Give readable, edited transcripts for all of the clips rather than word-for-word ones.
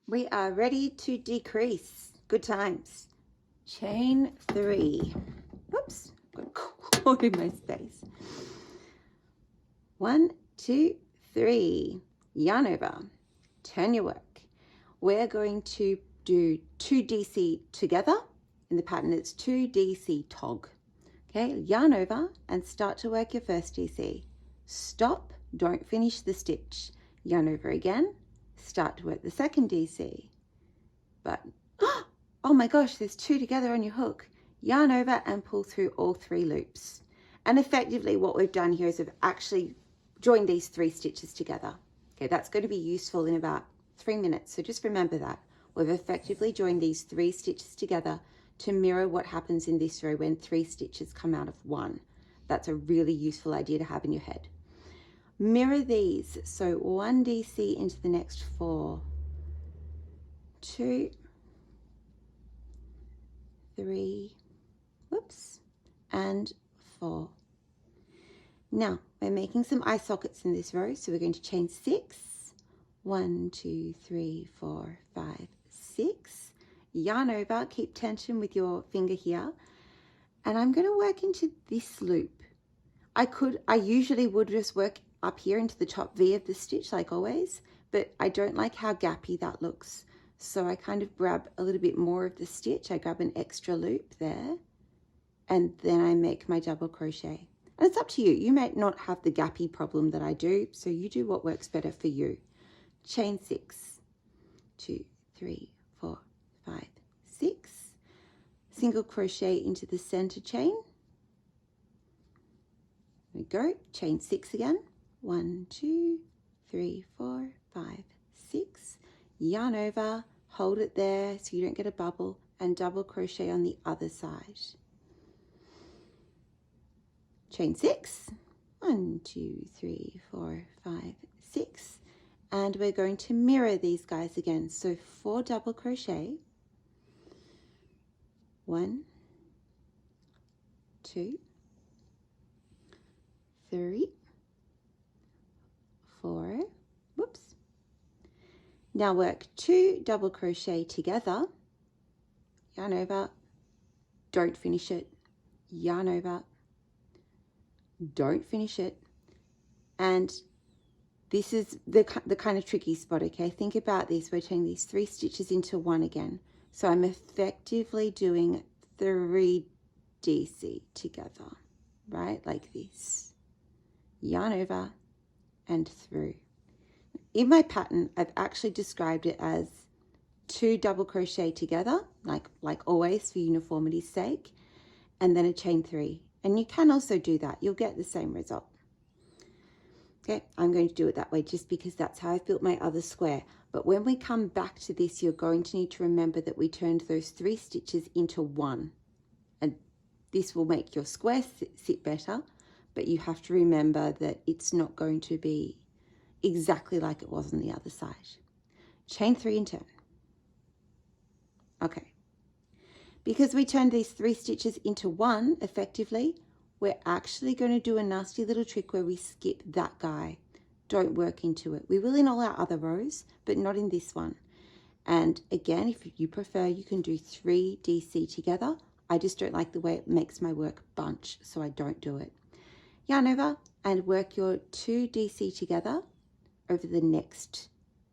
We are ready to decrease. Good times. Chain 3. Oops, got caught in my space. 1, 2, 3. Yarn over. Turn your work. We're going to do 2 DC together. In the pattern, it's 2 DC tog. Okay, yarn over and start to work your first DC. Stop, don't finish the stitch. Yarn over again, start to work the second DC. But, oh my gosh, there's 2 together on your hook. Yarn over and pull through all 3 loops. And effectively what we've done here is we've actually joined these 3 stitches together. Okay, that's going to be useful in about 3 minutes, so just remember that. We've effectively joined these 3 stitches together to mirror what happens in this row when 3 stitches come out of 1. That's a really useful idea to have in your head. Mirror these, so 1 DC into the next 4, 2, 3, whoops, and 4. Now we're making some eye sockets in this row, so we're going to chain 6. 1, 2, 3, 4, 5, 6. Yarn over, keep tension with your finger here, and I'm going to work into this loop. I usually would just work up here into the top V of the stitch like always, but I don't like how gappy that looks. So I kind of grab a little bit more of the stitch. I grab an extra loop there, and then I make my double crochet. And it's up to you. You might not have the gappy problem that I do, so you do what works better for you. Chain 6, 2, 3, 4, 5, 6. Single crochet into the center chain. There we go. Chain 6 again. 1, 2, 3, 4, 5, 6. Yarn over, hold it there so you don't get a bubble, and double crochet on the other side. Chain 6. 1, 2, 3, 4, 5, 6. And we're going to mirror these guys again. So 4 double crochet. 1, 2, 3, 4. Whoops. Now work 2 double crochet together. Yarn over. Don't finish it. Yarn over. Don't finish it. And this is the kind of tricky spot, okay? Think about this. We're turning these 3 stitches into 1 again. So I'm effectively doing 3 DC together, right? Like this. Yarn over and through. In my pattern, I've actually described it as 2 double crochet together, like always for uniformity's sake, and then a chain 3. And you can also do that. You'll get the same result. Okay, I'm going to do it that way just because that's how I've built my other square. But when we come back to this, you're going to need to remember that we turned those 3 stitches into 1. And this will make your square sit better, but you have to remember that it's not going to be exactly like it was on the other side. Chain 3 and turn. Okay. Because we turned these 3 stitches into 1 effectively, we're actually going to do a nasty little trick where we skip that guy. Don't work into it. We will in all our other rows, but not in this one. And again, if you prefer, you can do 3 DC together. I just don't like the way it makes my work bunch, so I don't do it. Yarn over and work your 2 DC together over the next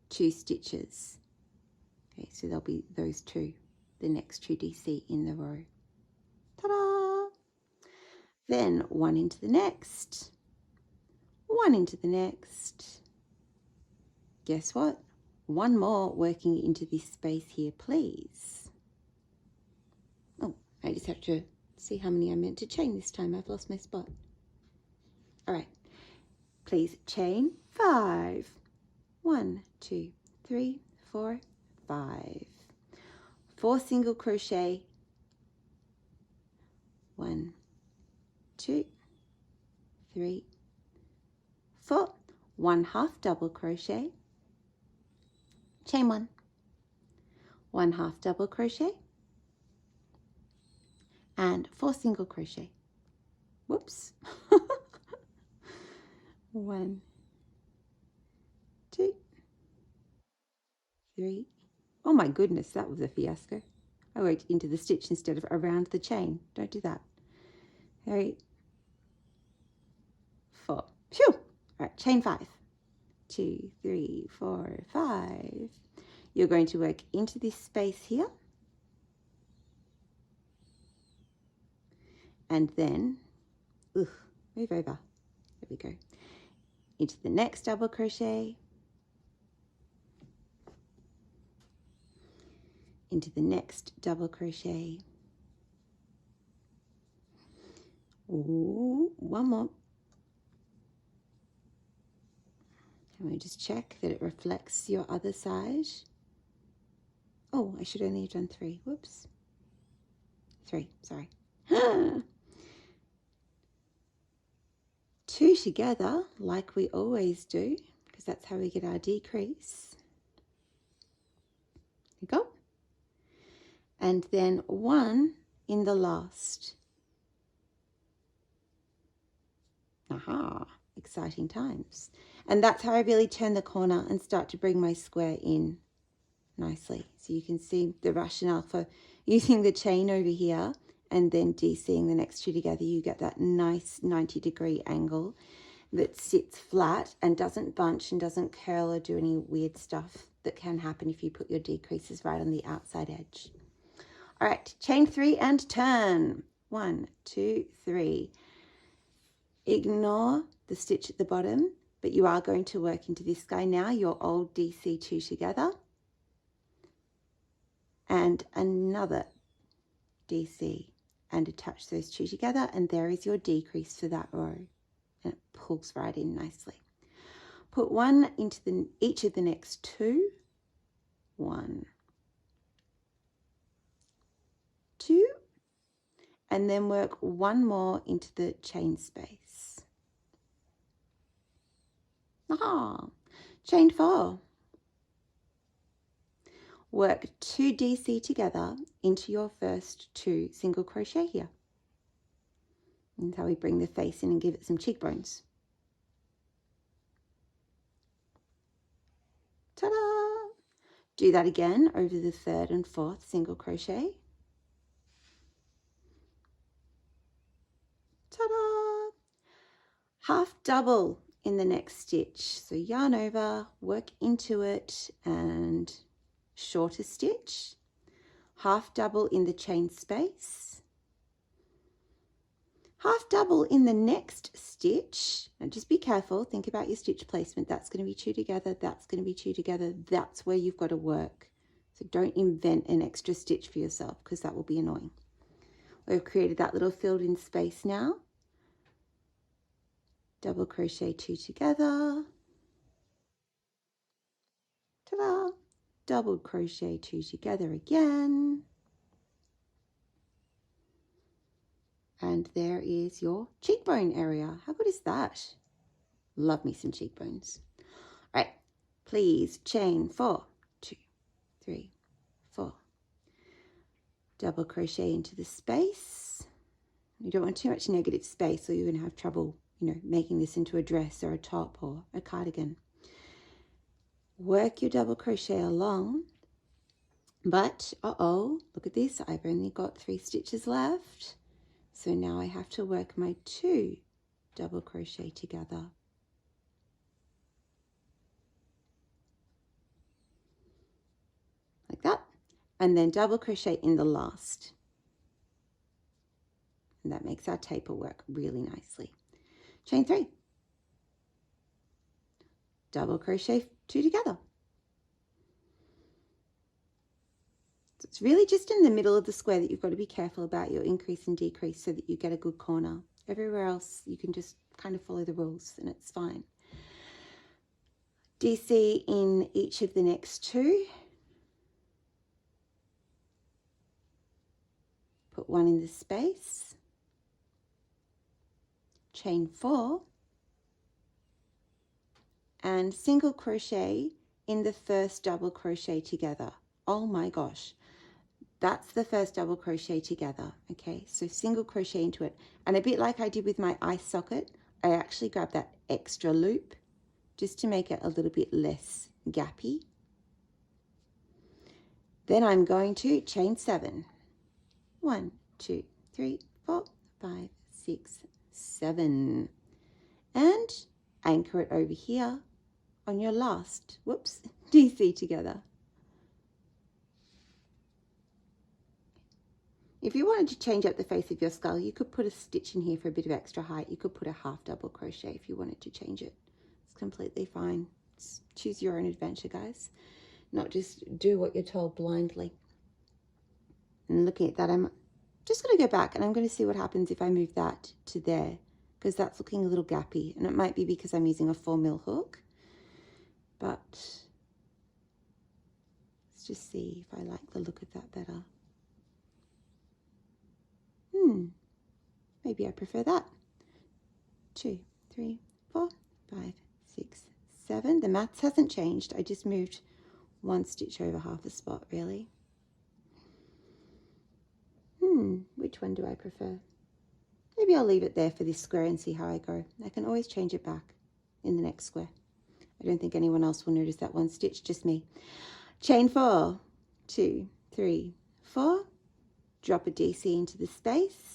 2 stitches. Okay, so there'll be those 2, the next 2 DC in the row. Ta-da! Then 1 into the next, 1 into the next. Guess what? 1 more working into this space here, please. Oh, I just have to see how many I meant to chain this time. I've lost my spot. All right, please chain 5. 1, 2, 3, 4, 5. 4 single crochet. 1, 2, 3, 4. 1 half double crochet. Chain 1. 1 half double crochet. And 4 single crochet. Whoops. 1, 2, 3, Oh my goodness, that was a fiasco. I worked into the stitch instead of around the chain. Don't do that. 3, 4. Phew! All right, chain 5. 2, 3, 4, 5. You're going to work into this space here. And then, move over. There we go. Into the next double crochet. Into the next double crochet. Ooh, one more. And we just check that it reflects your other side. Oh, I should only have done 3. Whoops. 3, sorry. 2 together, like we always do, because that's how we get our decrease. There you go. And then 1 in the last. Aha, exciting times. And that's how I really turn the corner and start to bring my square in nicely. So you can see the rationale for using the chain over here and then DCing the next 2 together. You get that nice 90-degree angle that sits flat and doesn't bunch and doesn't curl or do any weird stuff that can happen if you put your decreases right on the outside edge. All right, chain 3 and turn. 1, 2, 3. Ignore the stitch at the bottom, but you are going to work into this guy now, your old DC2 together, and another DC, and attach those 2 together, and there is your decrease for that row, and it pulls right in nicely. Put 1 into each of the next 2. 1, 2, and then work 1 more into the chain space. Aha! Chain 4. Work 2 DC together into your first 2 single crochet here. That's how we bring the face in and give it some cheekbones. Ta-da! Do that again over the 3rd and 4th single crochet. Ta-da! Half double in the next stitch. So yarn over, work into it, and shorter stitch. Half double in the chain space. Half double in the next stitch. And just be careful, think about your stitch placement. That's going to be 2 together, that's going to be 2 together. That's where you've got to work. So don't invent an extra stitch for yourself, because that will be annoying. We've created that little filled in space now. Double crochet 2 together. Ta-da! Double crochet 2 together again. And there is your cheekbone area. How good is that? Love me some cheekbones. All right, please chain 4, 2, 3, 4. Double crochet into the space. You don't want too much negative space or you're going to have trouble, making this into a dress or a top or a cardigan. Work your double crochet along. But, look at this. I've only got 3 stitches left. So now I have to work my 2 double crochet together. Like that. And then double crochet in the last. And that makes our taper work really nicely. Chain 3. Double crochet 2 together. So it's really just in the middle of the square that you've got to be careful about your increase and decrease so that you get a good corner. Everywhere else you can just kind of follow the rules and it's fine. DC in each of the next 2. Put 1 in the space. Chain 4. And single crochet in the first double crochet together. Oh my gosh. That's the first double crochet together, okay? So single crochet into it. And a bit like I did with my eye socket, I actually grabbed that extra loop just to make it a little bit less gappy. Then I'm going to chain 7. 1, 2, 3, 4, 5, 6, 7. And anchor it over here on your last, whoops, DC together. If you wanted to change up the face of your skull, you could put a stitch in here for a bit of extra height. You could put a half double crochet if you wanted to change it. It's completely fine. Choose your own adventure, guys. Not just do what you're told blindly. And looking at that, I'm just going to go back and I'm going to see what happens if I move that to there, because that's looking a little gappy, and it might be because I'm using a 4mm hook. But let's just see if I like the look of that better. Maybe I prefer that. 2, 3, 4, 5, 6, 7. The maths hasn't changed. I just moved one stitch over half a spot, really. Which one do I prefer? Maybe I'll leave it there for this square and see how I go. I can always change it back in the next square. I don't think anyone else will notice that one stitch, just me. Chain 4, 2, 3, 4. Drop a DC into the space.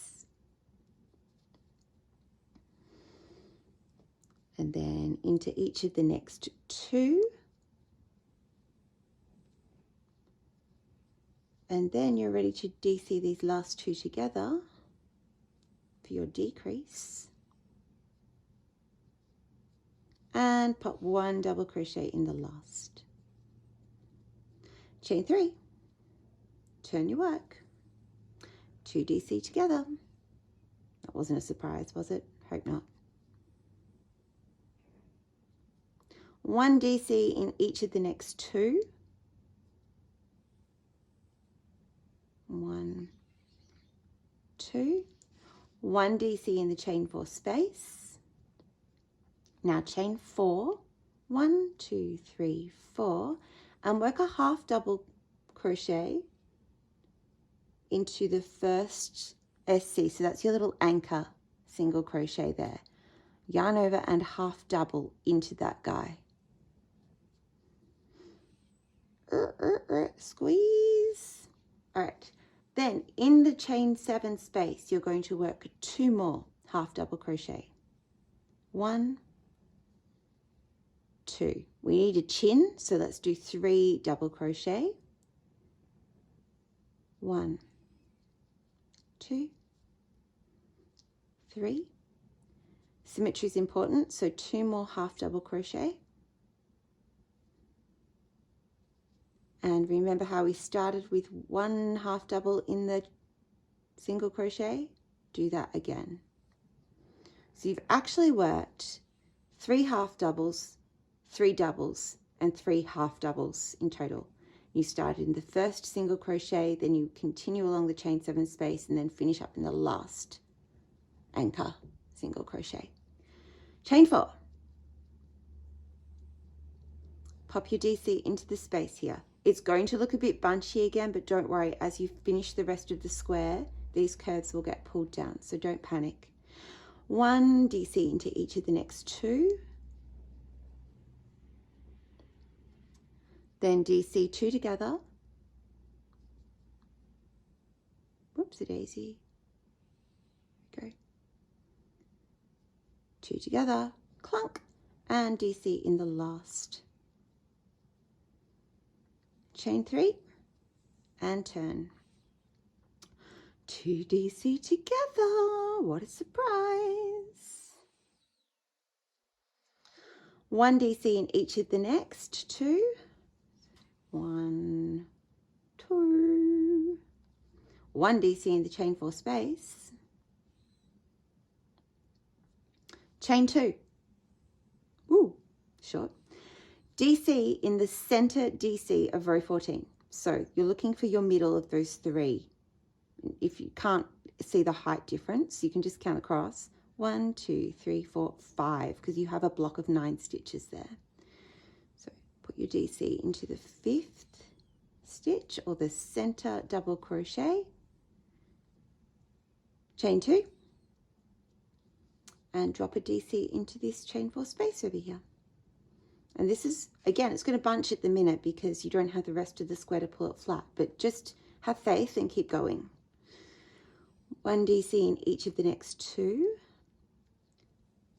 And then into each of the next 2. And then you're ready to DC these last 2 together for your decrease. And pop 1 double crochet in the last. Chain 3. Turn your work. 2 DC together. That wasn't a surprise, was it? Hope not. 1 DC in each of the next 2. 1, 2. 1 DC in the chain 4 space. Now chain 4. 1, 2, 3, 4. And work a half double crochet into the first SC. So that's your little anchor single crochet there. Yarn over and half double into that guy. Squeeze. All right. Then in the chain 7 space, you're going to work 2 more half double crochet. 1, 2. We need a chin, so let's do 3 double crochet. 1, 2, 3. Symmetry is important, so 2 more half double crochet. And remember how we started with 1 half double in the single crochet? Do that again. So you've actually worked 3 half doubles, 3 doubles, and 3 half doubles in total. You started in the first single crochet, then you continue along the chain 7 space, and then finish up in the last anchor single crochet. Chain 4. Pop your DC into the space here. It's going to look a bit bunchy again, but don't worry, as you finish the rest of the square, these curves will get pulled down, so don't panic. 1 DC into each of the next 2. Then DC 2 together. Whoopsie daisy. Go. 2 together, clunk, and DC in the last. Chain 3 and turn. 2 DC together. What a surprise. 1 DC in each of the next 2. 1, 2. 1 DC in the chain 4 space. Chain 2. Ooh, short. DC in the center DC of row 14. So you're looking for your middle of those 3. If you can't see the height difference, you can just count across. 1, 2, 3, 4, 5, because you have a block of 9 stitches there. So put your DC into the 5th stitch or the center double crochet. Chain 2. And drop a DC into this chain 4 space over here. And this is, again, it's going to bunch at the minute because you don't have the rest of the square to pull it flat, but just have faith and keep going. 1 DC in each of the next 2.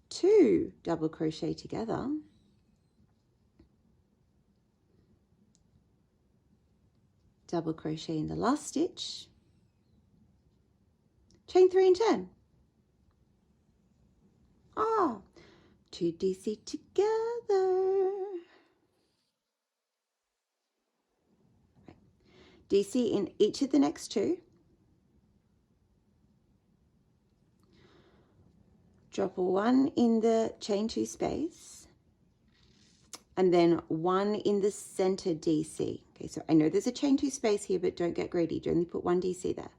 2 double crochet together. Double crochet in the last stitch. Chain 3 and turn. Ah, 2 DC together. DC in each of the next 2. Drop 1 in the chain 2 space, and then 1 in the center DC. Okay, so I know there's a chain 2 space here, but don't get greedy. You only put 1 DC there.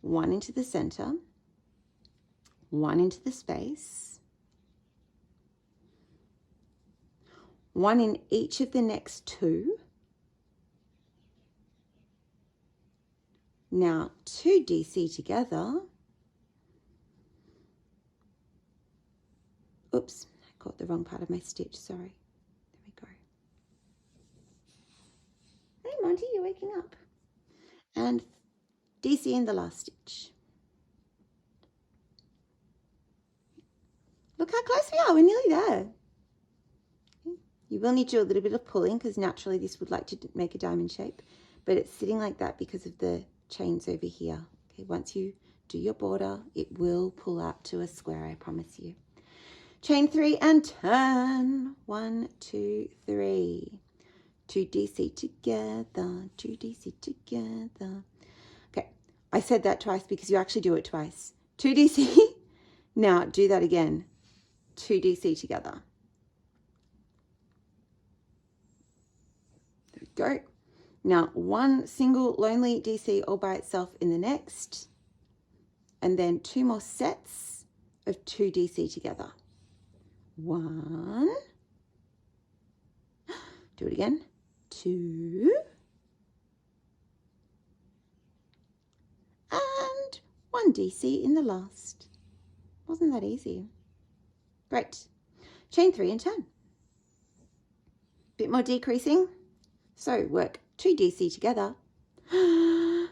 1 into the center, 1 into the space, 1 in each of the next 2. Now 2 DC together. Oops, I caught the wrong part of my stitch, sorry. There we go. Hey Monty, you're waking up. And DC in the last stitch. Look how close we are, we're nearly there. You will need to do a little bit of pulling because naturally this would like to make a diamond shape, but it's sitting like that because of the chains over here. Okay, once you do your border, it will pull out to a square, I promise you. Chain 3 and turn. 1, 2, 3. 2 DC together, 2 DC together. Okay, I said that twice because you actually do it twice. 2 DC. Now do that again. 2 DC together. There we go. Now 1 single lonely DC all by itself in the next, and then 2 more sets of 2 DC together. 1, do it again, 2, and 1 DC in the last. Wasn't that easy? Great. Chain 3 and turn. Bit more decreasing. So work 2 DC together. There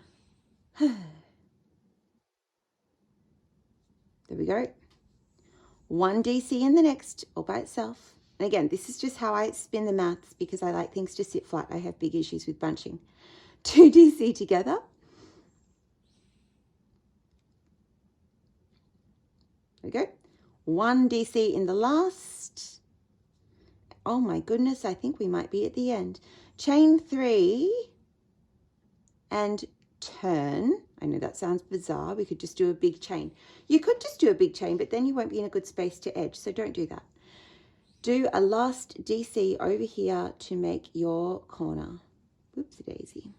we go. 1 DC in the next all by itself. And again, this is just how I spin the maths because I like things to sit flat. I have big issues with bunching. 2 DC together. There we go. 1 DC in the last. Oh my goodness, I think we might be at the end. Chain 3 and turn. I know that sounds bizarre. We could just do a big chain. You could just do a big chain, but then you won't be in a good space to edge, so don't do that. Do a last DC over here to make your corner. Whoopsie daisy.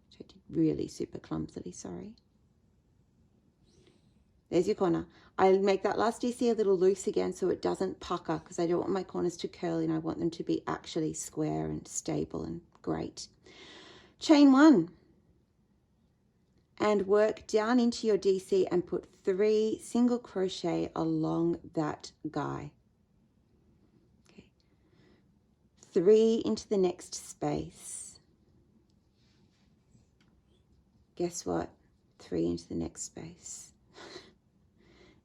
Which I did really super clumsily, sorry. There's your corner. I make that last DC a little loose again so it doesn't pucker because I don't want my corners to curl and I want them to be actually square and stable and great. Chain 1. And work down into your DC and put 3 single crochet along that guy. Okay. 3 into the next space. Guess what? 3 into the next space.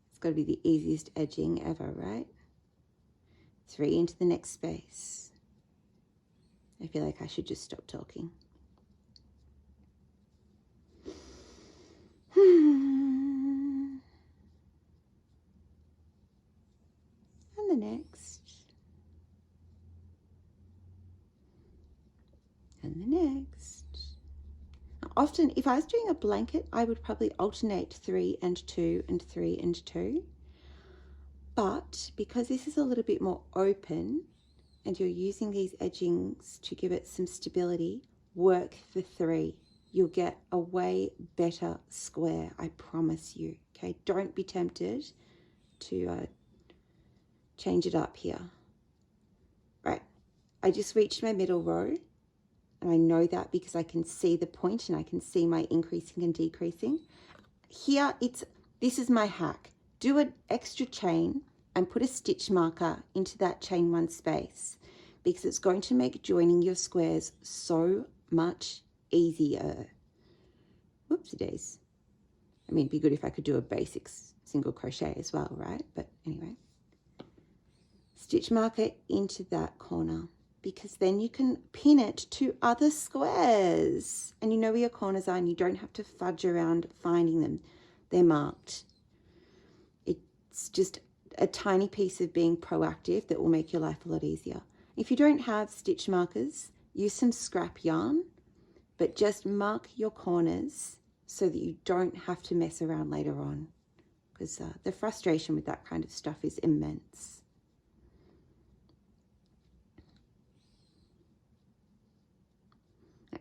It's got to be the easiest edging ever, right? 3 into the next space. I feel like I should just stop talking. And the next. And the next. Now, often, if I was doing a blanket, I would probably alternate 3 and 2 and 3 and 2. But because this is a little bit more open and you're using these edgings to give it some stability, work for 3. You'll get a way better square, I promise you. Okay, don't be tempted to change it up here. Right, I just reached my middle row, and I know that because I can see the point and I can see my increasing and decreasing. Here, this is my hack. Do an extra chain and put a stitch marker into that chain 1 space. because it's going to make joining your squares so much easier. Whoopsie days. I mean, it'd be good if I could do a basic single crochet as well, right? But anyway, stitch marker into that corner, because then you can pin it to other squares. And you know where your corners are, and you don't have to fudge around finding them. They're marked. It's just a tiny piece of being proactive that will make your life a lot easier. If you don't have stitch markers, use some scrap yarn, but just mark your corners so that you don't have to mess around later on, because the frustration with that kind of stuff is immense.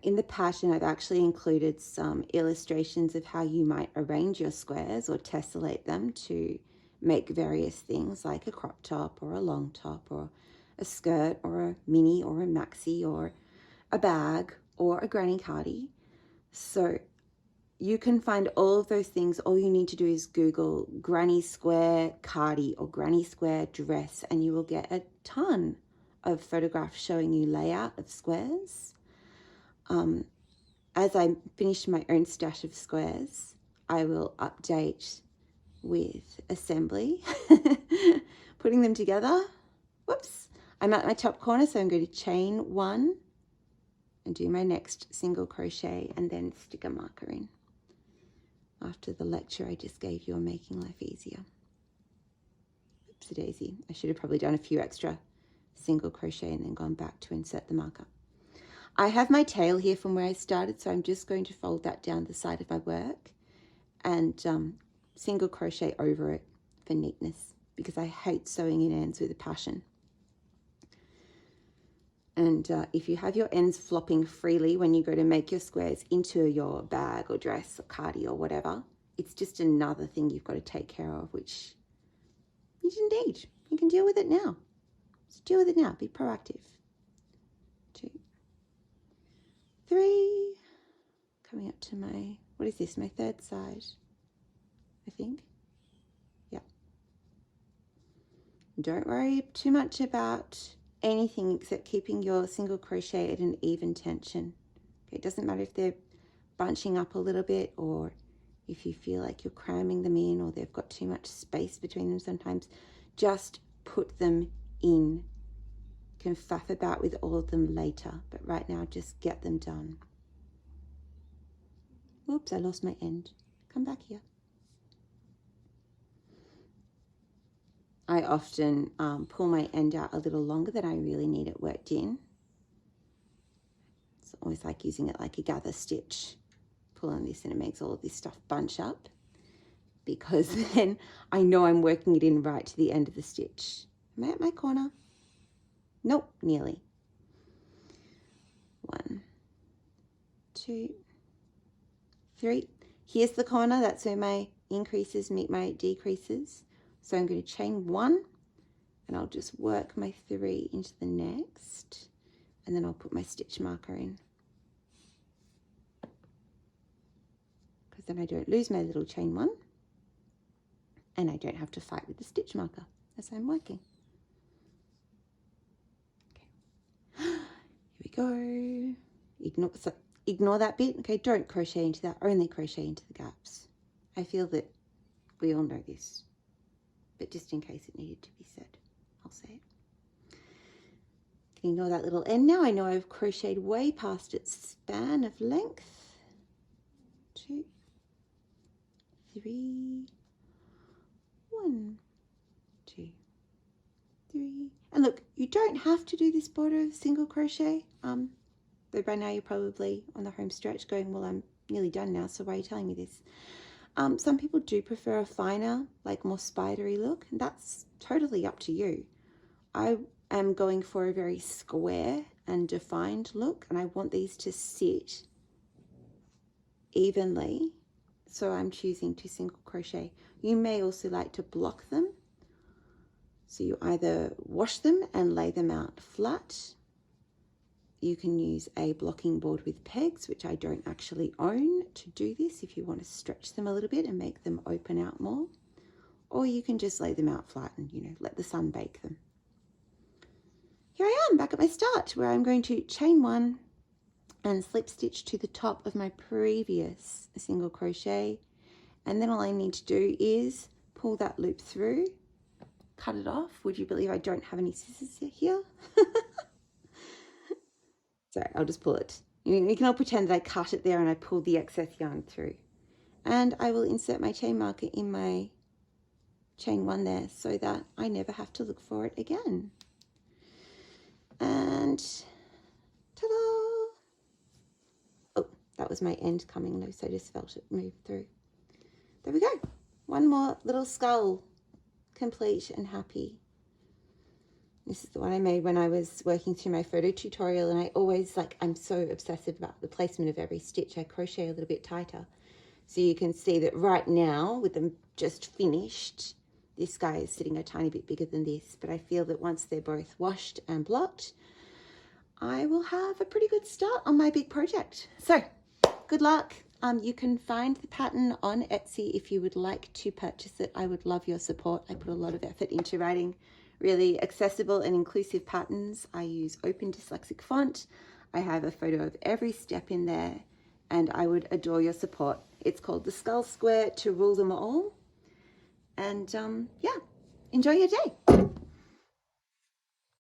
In the pattern, I've actually included some illustrations of how you might arrange your squares or tessellate them to make various things like a crop top or a long top or a skirt or a mini or a maxi or a bag or a granny cardi. So you can find all of those things. All you need to do is Google granny square cardi or granny square dress, and you will get a ton of photographs showing you layout of squares. As I finish my own stash of squares, I will update with assembly, putting them together. Whoops, I'm at my top corner, so I'm going to chain one and do my next single crochet and then stick a marker in. After the lecture I just gave you on making life easier. Oopsie daisy, I should have probably done a few extra single crochet and then gone back to insert the marker. I have my tail here from where I started, so I'm just going to fold that down the side of my work and single crochet over it for neatness, because I hate sewing in ends with a passion. And if you have your ends flopping freely when you go to make your squares into your bag or dress or cardi or whatever, it's just another thing you've got to take care of, which you didn't need. You can deal with it now. Just deal with it now. Be proactive. 2, 3, coming up to my, what is this, my third side, I think. Yeah. Don't worry too much about anything except keeping your single crochet at an even tension. Okay, it doesn't matter if they're bunching up a little bit or if you feel like you're cramming them in or they've got too much space between them sometimes. Just put them in. You can faff about with all of them later, but right now just get them done. Oops, I lost my end. Come back here. I often pull my end out a little longer than I really need it worked in. It's always like using it like a gather stitch. Pulling this and it makes all of this stuff bunch up, because then I know I'm working it in right to the end of the stitch. Am I at my corner? Nope, nearly. 1, 2, 3. Here's the corner. That's where my increases meet my decreases. So I'm going to chain 1 and I'll just work my 3 into the next, and then I'll put my stitch marker in, because then I don't lose my little chain 1 and I don't have to fight with the stitch marker as I'm working. Okay. Here we go. Ignore that bit. Okay, don't crochet into that, only crochet into the gaps. I feel that we all know this, but just in case it needed to be said, I'll say it. You can ignore that little end now. I know I've crocheted way past its span of length. 2, 3, 1, 2, 3. And look, you don't have to do this border of single crochet. Though by now you're probably on the home stretch going, well, I'm nearly done now, so why are you telling me this? Some people do prefer a finer, like more spidery look, and that's totally up to you. I am going for a very square and defined look, and I want these to sit evenly, so I'm choosing to single crochet. You may also like to block them, so you either wash them and lay them out flat. You can use a blocking board with pegs, which I don't actually own, to do this if you want to stretch them a little bit and make them open out more. Or you can just lay them out flat and, you know, let the sun bake them. here I am back at my start, where I'm going to chain 1 and slip stitch to the top of my previous single crochet, and then all I need to do is pull that loop through, cut it off. Would you believe I don't have any scissors here? Sorry, I'll just pull it. You can all pretend that I cut it there and I pulled the excess yarn through. And I will insert my chain marker in my chain 1 there so that I never have to look for it again. And ta-da! Oh, that was my end coming loose. I just felt it move through. There we go. One more little skull, complete and happy. This is the one I made when I was working through my photo tutorial, and I always, I'm so obsessive about the placement of every stitch. I crochet a little bit tighter. So you can see that right now, with them just finished, this guy is sitting a tiny bit bigger than this, but I feel that once they're both washed and blocked, I will have a pretty good start on my big project. So, good luck. You can find the pattern on Etsy if you would like to purchase it. I would love your support. I put a lot of effort into writing really accessible and inclusive patterns. I use open dyslexic font. I have a photo of every step in there, and I would adore your support. It's called The Skull Square to Rule Them All. And yeah, enjoy your day.